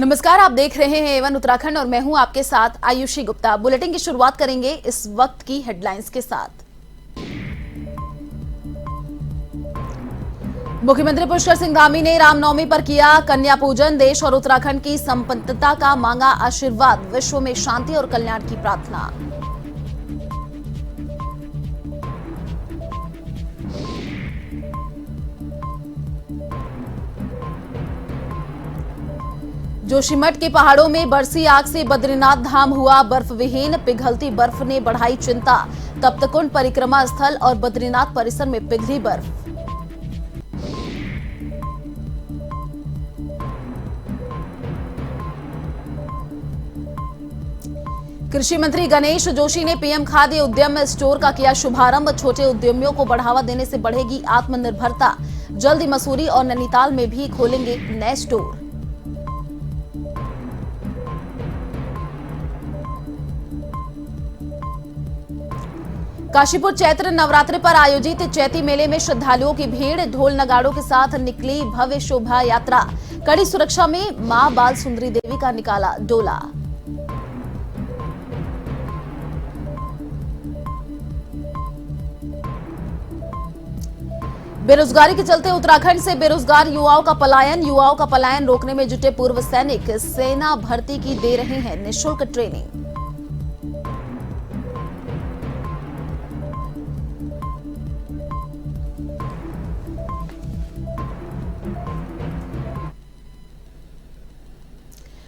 नमस्कार, आप देख रहे हैं एवन उत्तराखंड और मैं हूं आपके साथ आयुषी गुप्ता। बुलेटिन की शुरुआत करेंगे इस वक्त की हेडलाइंस के साथ। मुख्यमंत्री पुष्कर सिंह धामी ने रामनवमी पर किया कन्या पूजन। देश और उत्तराखंड की संपन्नता का मांगा आशीर्वाद। विश्व में शांति और कल्याण की प्रार्थना। जोशीमठ के पहाड़ों में बरसी आग से बद्रीनाथ धाम हुआ बर्फ विहीन। पिघलती बर्फ ने बढ़ाई चिंता। तप्तकुंड परिक्रमा स्थल और बद्रीनाथ परिसर में पिघली बर्फ। कृषि मंत्री गणेश जोशी ने पीएम खाद्य उद्यम स्टोर का किया शुभारंभ। छोटे उद्यमियों को बढ़ावा देने से बढ़ेगी आत्मनिर्भरता। जल्द मसूरी और नैनीताल में भी खोलेंगे नए स्टोर। काशीपुर चैत्र नवरात्रि पर आयोजित चैती मेले में श्रद्धालुओं की भीड़। ढोल नगाड़ों के साथ निकली भव्य शोभा यात्रा। कड़ी सुरक्षा में मां बाल सुंदरी देवी का निकाला डोला। बेरोजगारी के चलते उत्तराखंड से बेरोजगार युवाओं का पलायन रोकने में जुटे पूर्व सैनिक सेना भर्ती की दे रहे हैं निःशुल्क ट्रेनिंग।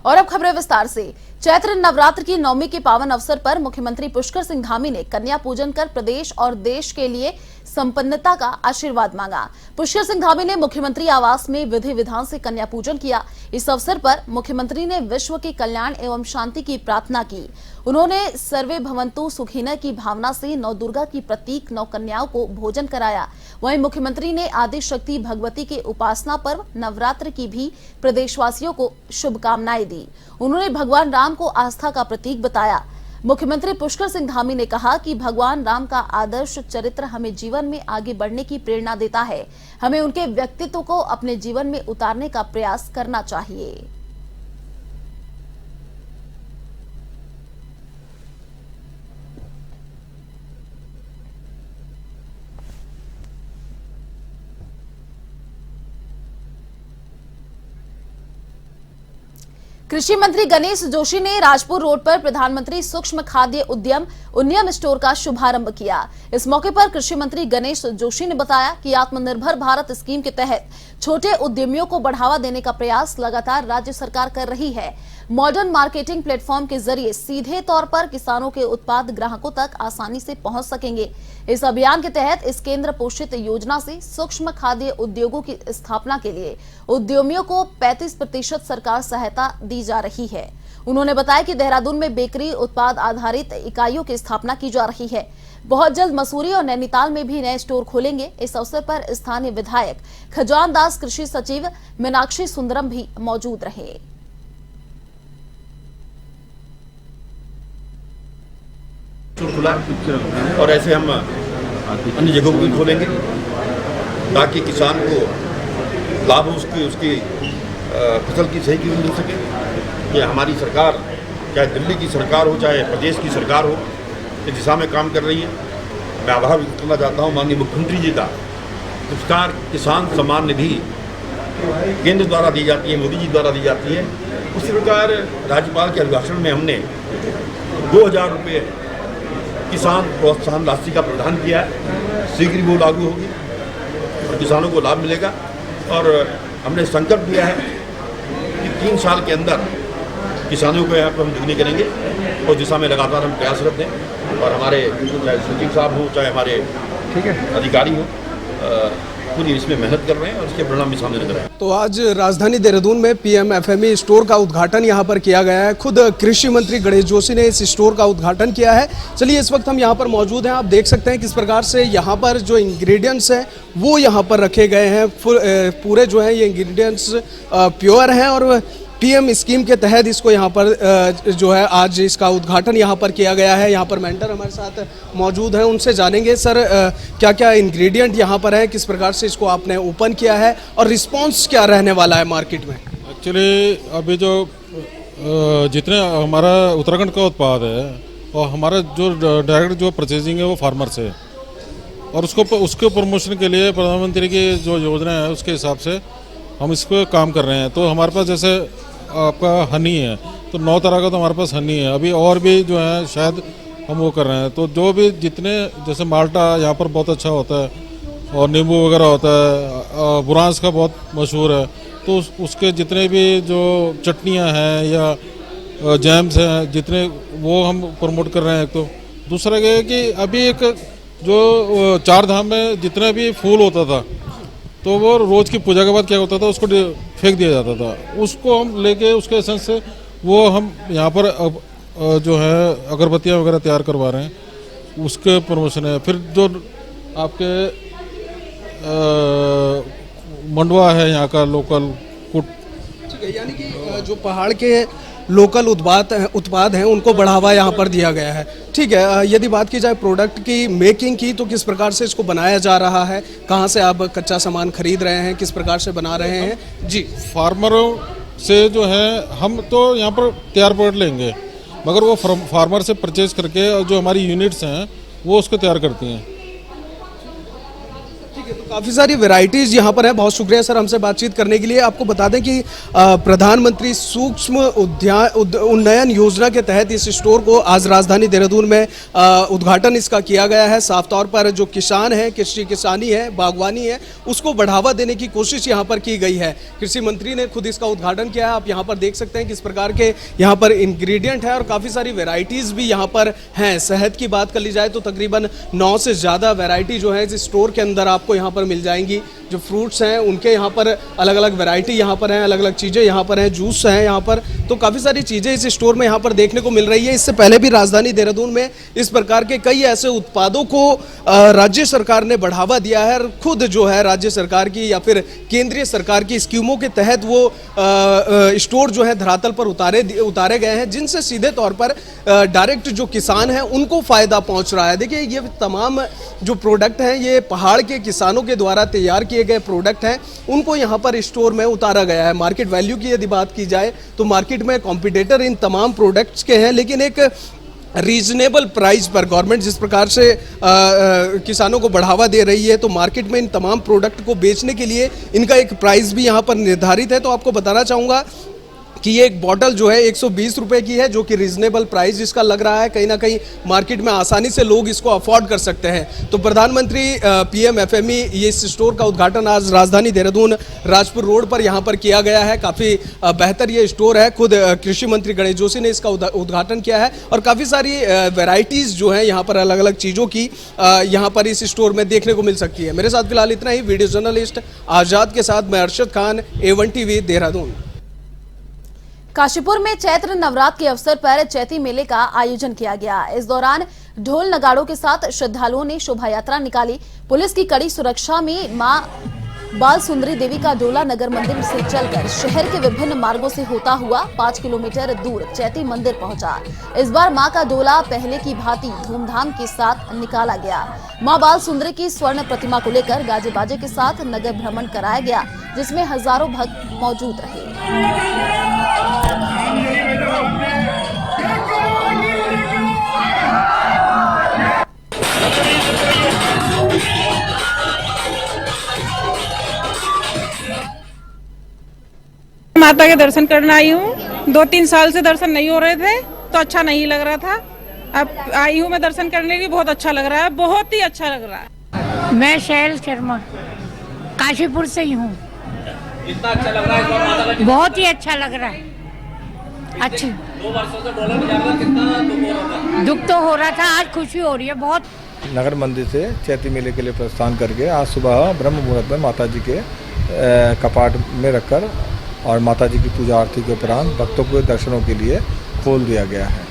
और अब खबरें विस्तार से। चैत्र नवरात्र की नवमी के पावन अवसर पर मुख्यमंत्री पुष्कर सिंह धामी ने कन्या पूजन कर प्रदेश और देश के लिए संपन्नता का आशीर्वाद मांगा। पुष्कर सिंह धामी ने मुख्यमंत्री आवास में विधि विधान से कन्या पूजन किया। इस अवसर पर मुख्यमंत्री ने विश्व के कल्याण एवं शांति की प्रार्थना की। उन्होंने सर्वे भवन्तु सुखिनः की भावना से नौ दुर्गा की प्रतीक नौ कन्याओं को भोजन कराया। वहीं मुख्यमंत्री ने आदि शक्ति भगवती के उपासना पर्व नवरात्र की भी प्रदेशवासियों को शुभकामनाएं दी। उन्होंने भगवान राम को आस्था का प्रतीक बताया। मुख्यमंत्री पुष्कर सिंह धामी ने कहा कि भगवान राम का आदर्श चरित्र हमें जीवन में आगे बढ़ने की प्रेरणा देता है। हमें उनके व्यक्तित्व को अपने जीवन में उतारने का प्रयास करना चाहिए। कृषि मंत्री गणेश जोशी ने राजपुर रोड पर प्रधानमंत्री सूक्ष्म खाद्य उद्यम स्टोर का शुभारंभ किया। इस मौके पर कृषि मंत्री गणेश जोशी ने बताया कि आत्मनिर्भर भारत स्कीम के तहत छोटे उद्यमियों को बढ़ावा देने का प्रयास लगातार राज्य सरकार कर रही है। मॉडर्न मार्केटिंग प्लेटफॉर्म के जरिए सीधे तौर पर किसानों के उत्पाद ग्राहकों तक आसानी से पहुंच सकेंगे। इस अभियान के तहत इस केंद्र पोषित योजना से सूक्ष्म खाद्य उद्योगों की स्थापना के लिए उद्यमियों को 35% सरकार सहायता दी जा रही है। उन्होंने बताया कि देहरादून में बेकरी उत्पाद आधारित इकाइयों की स्थापना की जा रही है। बहुत जल्द मसूरी और नैनीताल में भी नए स्टोर खोलेंगे। इस अवसर पर स्थानीय विधायक खजान दास, कृषि सचिव मीनाक्षी सुंदरम भी मौजूद रहे। खुला और ऐसे हम अन्य जगहों को भी खोलेंगे ताकि किसान को लाभ हो उसकी फसल की सही कीमत मिल सके। ये हमारी सरकार, चाहे दिल्ली की सरकार हो चाहे प्रदेश की सरकार हो, इस दिशा में काम कर रही है। मैं आभार व्यक्त करना चाहता हूँ माननीय मुख्यमंत्री जी का। पुरस्कार किसान सम्मान निधि केंद्र द्वारा दी जाती है, मोदी जी द्वारा दी जाती है। उसी प्रकार राज्यपाल के अभिभाषण में हमने 2000 रुपये किसान प्रोत्साहन राशि का प्रावधान किया है। शीघ्र ही वो लागू होगी और किसानों को लाभ मिलेगा। और हमने संकल्प लिया है कि 3 साल के अंदर किसानों को यहाँ पर हम दुगनी करेंगे। उस दिशा में लगातार हम प्रयासरत हैं और हमारे चाहे सचिव साहब हो चाहे हमारे अधिकारी हो पूरी इसमें मेहनत कर रहे हैं और इसके परिणाम भी सामने नजर आए। तो आज राजधानी देहरादून में पीएमएफएमई स्टोर का उद्घाटन यहाँ पर किया गया है। खुद कृषि मंत्री गणेश जोशी ने इस स्टोर का उद्घाटन किया है। चलिए, इस वक्त हम यहाँ पर मौजूद हैं। आप देख सकते हैं किस प्रकार से यहाँ पर जो इंग्रेडिएंट्स हैं वो यहाँ पर रखे गए हैं। पूरे जो हैं ये इंग्रेडिएंट्स प्योर हैं और पीएम स्कीम के तहत इसको यहाँ पर जो है आज इसका उद्घाटन यहाँ पर किया गया है। यहाँ पर मेंटर हमारे साथ मौजूद हैं, उनसे जानेंगे सर क्या क्या इंग्रेडिएंट यहाँ पर है, किस प्रकार से इसको आपने ओपन किया है और रिस्पांस क्या रहने वाला है मार्केट में। एक्चुअली अभी जो जितने हमारा उत्तराखंड का उत्पाद है और हमारा जो डायरेक्ट जो परचेजिंग है वो फार्मर से है, और उसके प्रमोशन के लिए प्रधानमंत्री की जो योजना है उसके हिसाब से हम इसको काम कर रहे हैं। तो हमारे पास जैसे आपका हनी है, तो 9 तरह का तो हमारे पास हनी है, अभी और भी जो है शायद हम वो कर रहे हैं। तो जो भी जितने जैसे माल्टा यहाँ पर बहुत अच्छा होता है और नींबू वगैरह होता है, बुरांस का बहुत मशहूर है, तो उसके जितने भी जो चटनियाँ हैं या जैम्स हैं जितने, वो हम प्रमोट कर रहे हैं। एक तो दूसरा ये है कि अभी एक जो 4 धाम में जितना भी फूल होता था तो वो रोज़ की पूजा के बाद क्या होता था, उसको फेंक दिया जाता था, उसको हम लेके उसके एसेंस से वो हम यहाँ पर अब जो है अगरबत्तियाँ वगैरह तैयार करवा रहे हैं, उसके प्रमोशन है। फिर जो आपके मंडवा है यहाँ का लोकल कुट, ठीक है, यानी कि जो पहाड़ के लोकल उत्पाद हैं उनको बढ़ावा यहाँ पर दिया गया है। ठीक है, यदि बात की जाए प्रोडक्ट की मेकिंग की, तो किस प्रकार से इसको बनाया जा रहा है, कहाँ से आप कच्चा सामान खरीद रहे हैं, किस प्रकार से बना रहे हैं? जी, फार्मरों से जो है हम तो यहाँ पर तैयार प्रोडक्ट लेंगे, मगर वो फार्मर से परचेज करके और जो हमारी यूनिट्स हैं वो उसको तैयार करती हैं। तो काफ़ी सारी वैरायटीज़ यहाँ पर है। बहुत शुक्रिया सर हमसे बातचीत करने के लिए। आपको बता दें कि प्रधानमंत्री सूक्ष्म उन्नयन योजना के तहत इस स्टोर को आज राजधानी देहरादून में उद्घाटन इसका किया गया है। साफ तौर पर जो किसान हैं, कृषि किसानी है, बागवानी है, उसको बढ़ावा देने की कोशिश यहाँ पर की गई है। कृषि मंत्री ने खुद इसका उद्घाटन किया है। आप यहाँ पर देख सकते हैं किस प्रकार के यहाँ पर इंग्रेडिएंट है और काफ़ी सारी वेराइटीज़ भी यहाँ पर हैं। शहद की बात कर ली जाए तो तकरीबन 9 से ज़्यादा वेराइटी जो है इस स्टोर के अंदर आपको यहाँ पर मिल जाएंगी। जो फ्रूट्स हैं उनके यहाँ पर अलग अलग वैरायटी यहाँ पर हैं, अलग अलग चीज़ें यहाँ पर हैं, जूस हैं यहाँ पर, तो काफ़ी सारी चीज़ें इस स्टोर में यहाँ पर देखने को मिल रही है। इससे पहले भी राजधानी देहरादून में इस प्रकार के कई ऐसे उत्पादों को राज्य सरकार ने बढ़ावा दिया है। खुद जो है राज्य सरकार की या फिर केंद्रीय सरकार की स्कीमों के तहत वो स्टोर जो है धरातल पर उतारे गए हैं, जिनसे सीधे तौर पर डायरेक्ट जो किसान हैं उनको फ़ायदा पहुँच रहा है। देखिए, ये तमाम जो प्रोडक्ट हैं ये पहाड़ के किसानों के द्वारा तैयार किए गए प्रोडक्ट हैं, उनको यहाँ पर स्टोर में उतारा गया है। मार्केट वैल्यू की यदि बात की जाए तो मार्केट में कॉम्पिटिटर इन तमाम प्रोडक्ट्स के हैं, लेकिन एक रीजनेबल प्राइस पर गवर्नमेंट जिस प्रकार से किसानों को बढ़ावा दे रही है, तो मार्केट में इन तमाम प्रोडक्ट को बेचने के लिए इनका एक प्राइस भी यहाँ पर निर्धारित है। तो आपको बताना चाहूँगा कि ये एक बॉटल जो है 120 रुपये की है, जो कि रीजनेबल प्राइस इसका लग रहा है। कहीं ना कहीं मार्केट में आसानी से लोग इसको अफोर्ड कर सकते हैं। तो प्रधानमंत्री PMFME ये इस स्टोर का उद्घाटन आज राजधानी देहरादून राजपुर रोड पर यहाँ पर किया गया है। काफ़ी बेहतर ये स्टोर है। खुद कृषि मंत्री गणेश जोशी ने इसका उद्घाटन किया है और काफ़ी सारी वेराइटीज़ जो हैं यहाँ पर अलग अलग चीज़ों की यहाँ पर इस स्टोर में देखने को मिल सकती है। मेरे साथ फिलहाल इतना ही। वीडियो जर्नलिस्ट आज़ाद के साथ मैं अरशद खान, A1 TV देहरादून। काशीपुर में चैत्र नवरात्र के अवसर पर चैती मेले का आयोजन किया गया। इस दौरान ढोल नगाड़ों के साथ श्रद्धालुओं ने शोभा यात्रा निकाली। पुलिस की कड़ी सुरक्षा में मां बाल सुंदरी देवी का डोला नगर मंदिर से चलकर शहर के विभिन्न मार्गों से होता हुआ 5 किलोमीटर दूर चैती मंदिर पहुंचा। इस बार मां का डोला पहले की भांति धूमधाम के साथ निकाला गया। मां बाल सुंदरी की स्वर्ण प्रतिमा को लेकर गाजे बाजे के साथ नगर भ्रमण कराया गया, जिसमें हजारों भक्त मौजूद रहे। माता के दर्शन करने आई हूँ। 2-3 साल से दर्शन नहीं हो रहे थे तो अच्छा नहीं लग रहा था। अब आई हूँ मैं दर्शन करने की, बहुत अच्छा लग रहा है, बहुत ही अच्छा लग रहा है। मैं शैल शर्मा काशीपुर से ही हूँ। कितना अच्छा लग रहा है? बहुत ही अच्छा लग रहा है। अच्छी 2 वर्षों से डॉलर में जा रहा, कितना दुख हो रहा था? दुख तो हो रहा था, आज खुशी हो रही है बहुत। नगर मंदिर से चैती मेले के लिए प्रस्थान करके आज सुबह ब्रह्म मुहूर्त में माता जी के कपाट में रखकर और माता जी की पूजा आरती के उपरांत भक्तों को दर्शनों के लिए खोल दिया गया है।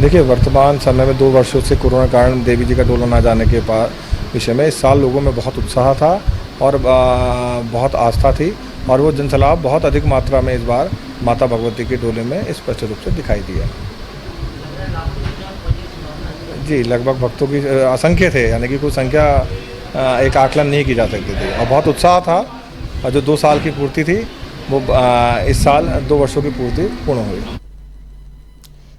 देखिए, वर्तमान समय में 2 वर्षों से कोरोना कारण देवी जी का डोला ना जाने के विषय में इस साल लोगों में बहुत उत्साह था और बहुत आस्था थी और वो जनसलाभ बहुत अधिक मात्रा में इस बार माता भगवती के डोले में स्पष्ट रूप से दिखाई दिया। जी, लगभग भक्तों की असंख्य थे, यानी कि कोई संख्या एक आकलन नहीं की जा सकती थी और बहुत उत्साह था। और जो 2 साल की पूर्ति थी वो इस साल 2 वर्षों की पूर्ति पूर्ण हुई।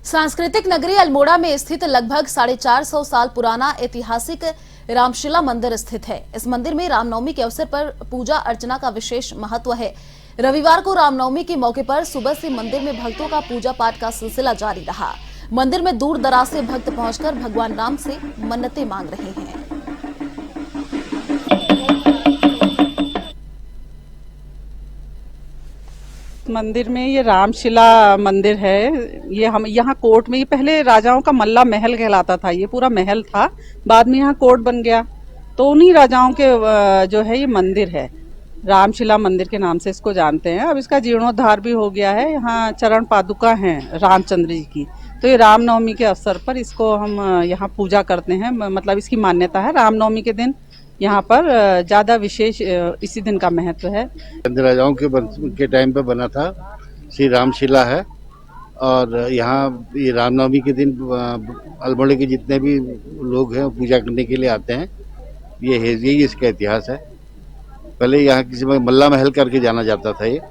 सांस्कृतिक नगरी अल्मोड़ा में स्थित लगभग 450 साल पुराना ऐतिहासिक रामशिला मंदिर स्थित है। इस मंदिर में रामनवमी के अवसर पर पूजा अर्चना का विशेष महत्व है। रविवार को रामनवमी के मौके पर सुबह से मंदिर में भक्तों का पूजा पाठ का सिलसिला जारी रहा। मंदिर में दूर दराज से भक्त पहुंचकर भगवान राम से मन्नतें मांग रहे हैं। मंदिर में ये रामशिला मंदिर है। ये हम यहाँ कोर्ट में, ये पहले राजाओं का मल्ला महल कहलाता था। ये पूरा महल था, बाद में यहाँ कोर्ट बन गया। तो उन्हीं राजाओं के जो है ये मंदिर है, रामशिला मंदिर के नाम से इसको जानते हैं। अब इसका जीर्णोद्धार भी हो गया है। यहाँ चरण पादुका हैं रामचंद्र जी की। तो ये रामनवमी के अवसर पर इसको हम यहाँ पूजा करते हैं। मतलब इसकी मान्यता है, रामनवमी के दिन यहाँ पर ज़्यादा विशेष इसी दिन का महत्व है। राजाओं के टाइम पे बना था, श्री रामशिला है। और यहाँ ये रामनवमी के दिन अल्मोड़ा के जितने भी लोग हैं पूजा करने के लिए आते हैं। यही इसका इतिहास है। पहले यहाँ किसी में मल्ला महल करके जाना जाता था ये,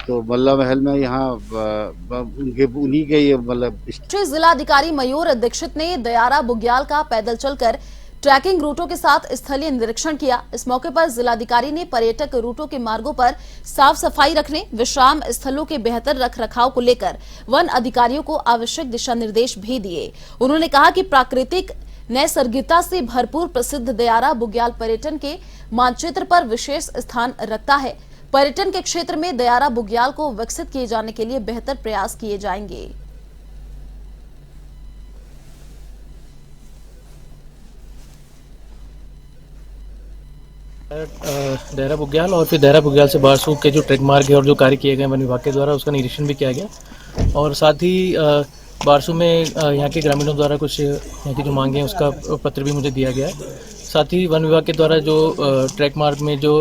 तो मल्ला महल में यहाँ उन्हीं के ये मतलब। जिलाधिकारी मयूर दीक्षित ने दयारा बुग्याल का पैदल चलकर ट्रैकिंग रूटों के साथ स्थलीय निरीक्षण किया। इस मौके पर जिलाधिकारी ने पर्यटक रूटों के मार्गों पर साफ सफाई रखने, विश्राम स्थलों के बेहतर रखरखाव को लेकर वन अधिकारियों को आवश्यक दिशा निर्देश भी दिए। उन्होंने कहा कि प्राकृतिक नैसर्गिकता से भरपूर प्रसिद्ध दयारा बुग्याल पर्यटन के मानचित्र पर विशेष स्थान रखता है। पर्यटन के क्षेत्र में दयारा बुग्याल को विकसित किए जाने के लिए बेहतर प्रयास किए जाएंगे। दयारा बुग्याल और फिर दयारा बुग्याल से बारसू के जो ट्रेक मार्ग है और जो कार्य किए गए वन विभाग के द्वारा, उसका निरीक्षण भी किया गया। और साथ ही बारसू में यहाँ के ग्रामीणों द्वारा कुछ यहाँ की जो मांगे हैं उसका पत्र भी मुझे दिया गया है। साथ ही वन विभाग के द्वारा जो ट्रैक मार्ग में जो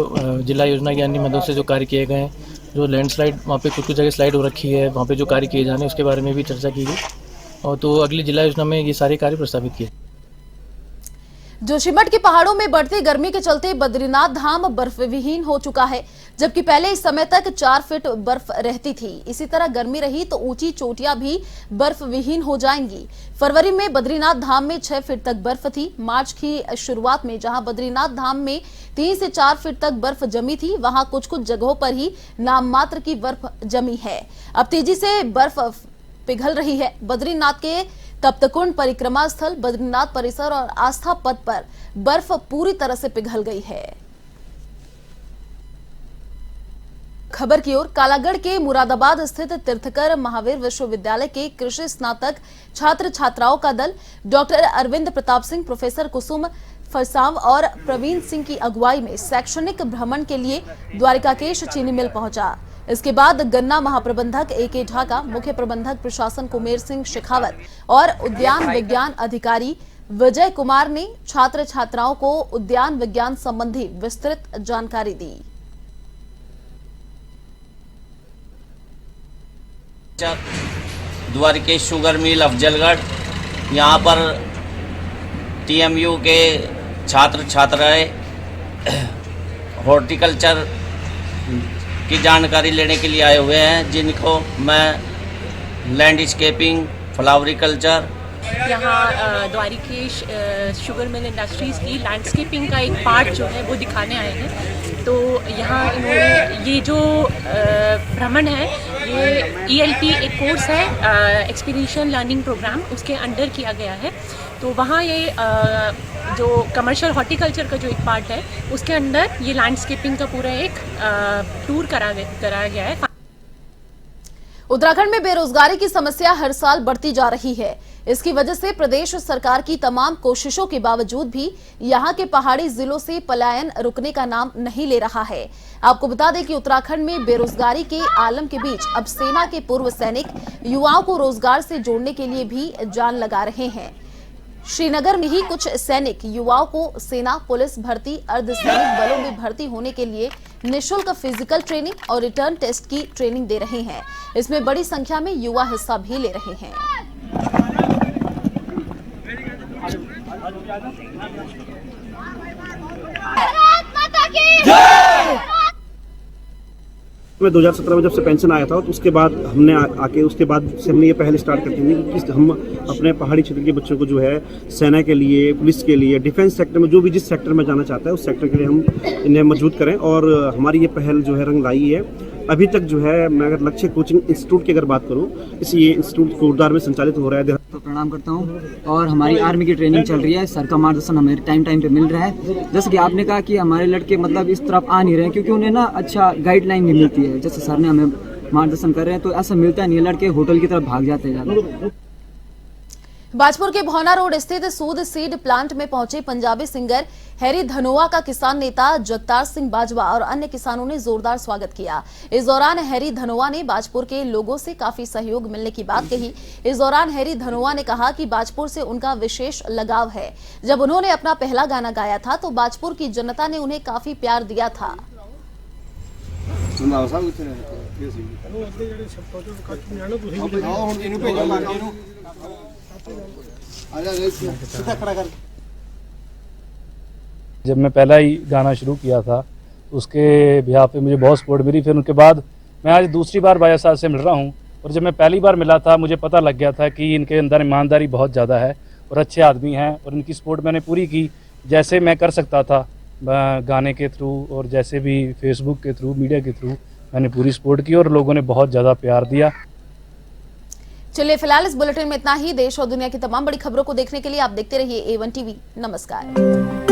जिला योजना की अन्य मदों से जो कार्य किए गए हैं, जो लैंडस्लाइड वहाँ पे कुछ जगह स्लाइड हो रखी है, वहाँ पे जो कार्य किए जाने उसके बारे में भी चर्चा की गई। और तो अगली जिला योजना में ये सारे कार्य प्रस्तावित किए। जोशीमठ के पहाड़ों में बढ़ती गर्मी के चलते बद्रीनाथ धाम बर्फ विहीन हो चुका है, जबकि पहले इस समय तक 4 फीट बर्फ रहती थी। इसी तरह गर्मी रही तो ऊंची चोटियां भी बर्फ विहीन हो जाएंगी। फरवरी में बद्रीनाथ धाम में 6 फीट तक बर्फ थी। मार्च की शुरुआत में जहां बद्रीनाथ धाम में 3 से 4 फीट तक बर्फ जमी थी, वहां कुछ कुछ जगहों पर ही नाम मात्र की बर्फ जमी है। अब तेजी से बर्फ पिघल रही है। बद्रीनाथ के तप्तकुंड परिक्रमा स्थल, बद्रीनाथ परिसर और आस्था पथ पर बर्फ पूरी तरह से पिघल गई है। खबर की ओर, कालागढ़ के मुरादाबाद स्थित तीर्थकर महावीर विश्वविद्यालय के कृषि स्नातक छात्र छात्राओं का दल डॉक्टर अरविंद प्रताप सिंह, प्रोफेसर कुसुम फरसाव और प्रवीण सिंह की अगुवाई में शैक्षणिक भ्रमण के लिए द्वारिकाकेश चीनी मिल पहुंचा। इसके बाद गन्ना महाप्रबंधक ए.के. ढाका, मुख्य प्रबंधक प्रशासन कुमेर सिंह शेखावत और उद्यान विज्ञान अधिकारी विजय कुमार ने छात्र छात्राओं को उद्यान विज्ञान संबंधी विस्तृत जानकारी दी। द्वारिकेश शुगर मिल अफजलगढ़, यहाँ पर टीएमयू के छात्र छात्राएं हॉर्टिकल्चर की जानकारी लेने के लिए आए हुए हैं, जिनको मैं लैंडस्केपिंग, फ्लावरिकल्चर, यहाँ द्वारिकेश शुगर मिल इंडस्ट्रीज़ की लैंडस्केपिंग का एक पार्ट जो है वो दिखाने आए हैं। तो यहाँ इन्होंने ये जो भ्रमण है, ये ELP एक कोर्स है, एक्सपीडिशन लर्निंग प्रोग्राम, उसके अंडर किया गया है। तो वहाँ ये जो कमर्शियल हॉर्टिकल्चर का जो एक पार्ट है, उसके अंदर ये लैंडस्केपिंग का पूरा एक टूर कराया गया है। उत्तराखंड में बेरोजगारी की समस्या हर साल बढ़ती जा रही है। इसकी वजह से प्रदेश सरकार की तमाम कोशिशों के बावजूद भी यहां के पहाड़ी जिलों से पलायन रुकने का नाम नहीं ले रहा है। आपको बता दें कि उत्तराखंड में बेरोजगारी के आलम के बीच अब सेना के पूर्व सैनिक युवाओं को रोजगार से जोड़ने के लिए भी जान लगा रहे हैं। श्रीनगर में ही कुछ सैनिक युवाओं को सेना, पुलिस भर्ती, अर्धसैनिक बलों में भर्ती होने के लिए निःशुल्क फिजिकल ट्रेनिंग और रिटर्न टेस्ट की ट्रेनिंग दे रहे हैं। इसमें बड़ी संख्या में युवा हिस्सा भी ले रहे हैं। मैं 2017 में जब से पेंशन आया था तो उसके बाद हमने आके उसके बाद से हमने ये पहले स्टार्ट कर दी कि हम अपने पहाड़ी क्षेत्र के बच्चों को जो है सेना के लिए, पुलिस के लिए, डिफेंस सेक्टर में जो भी जिस सेक्टर में जाना चाहता है उस सेक्टर के लिए हम इन्हें मजबूत करें। और हमारी ये पहल जो है रंग लाई है। अभी तक जो है मैं अगर लक्ष्य कोचिंग इंस्टीट्यूट की अगर बात करूँ, इसी ये इंस्टीट्यूट कोटद्वार में संचालित हो रहा है। तो प्रणाम करता हूँ। और हमारी आर्मी की ट्रेनिंग चल रही है, सर का मार्गदर्शन हमें टाइम पे मिल रहा है। जैसे कि आपने कहा कि हमारे लड़के मतलब इस तरफ आ नहीं रहे हैं क्योंकि उन्हें ना अच्छा गाइडलाइन नहीं मिलती है। जैसे सर ने हमें मार्गदर्शन कर रहे हैं तो ऐसा मिलता नहीं है, लड़के होटल की तरफ भाग जाते हैं ज़्यादा। बाजपुर के भौना रोड स्थित सूद सीड प्लांट में पहुंचे पंजाबी सिंगर हैरी धनोआ का किसान नेता जगतार सिंह बाजवा और अन्य किसानों ने जोरदार स्वागत किया। इस दौरान हैरी धनोआ ने बाजपुर के लोगों से काफी सहयोग मिलने की बात कही। इस दौरान हैरी धनोआ ने कहा कि बाजपुर से उनका विशेष लगाव है। जब उन्होंने अपना पहला गाना गाया था तो बाजपुर की जनता ने उन्हें काफी प्यार दिया था। जब मैं पहला ही गाना शुरू किया था उसके बिहाफ पे मुझे बहुत सपोर्ट मिली। फिर उनके बाद मैं आज दूसरी बार बाया साहब से मिल रहा हूँ और जब मैं पहली बार मिला था मुझे पता लग गया था कि इनके अंदर ईमानदारी बहुत ज़्यादा है और अच्छे आदमी हैं और इनकी सपोर्ट मैंने पूरी की जैसे मैं कर सकता था गाने के थ्रू और जैसे भी फेसबुक के थ्रू, मीडिया के थ्रू मैंने पूरी सपोर्ट की और लोगों ने बहुत ज़्यादा प्यार दिया। चलिए फिलहाल इस बुलेटिन में इतना ही। देश और दुनिया की तमाम बड़ी खबरों को देखने के लिए आप देखते रहिए A1 TV। नमस्कार।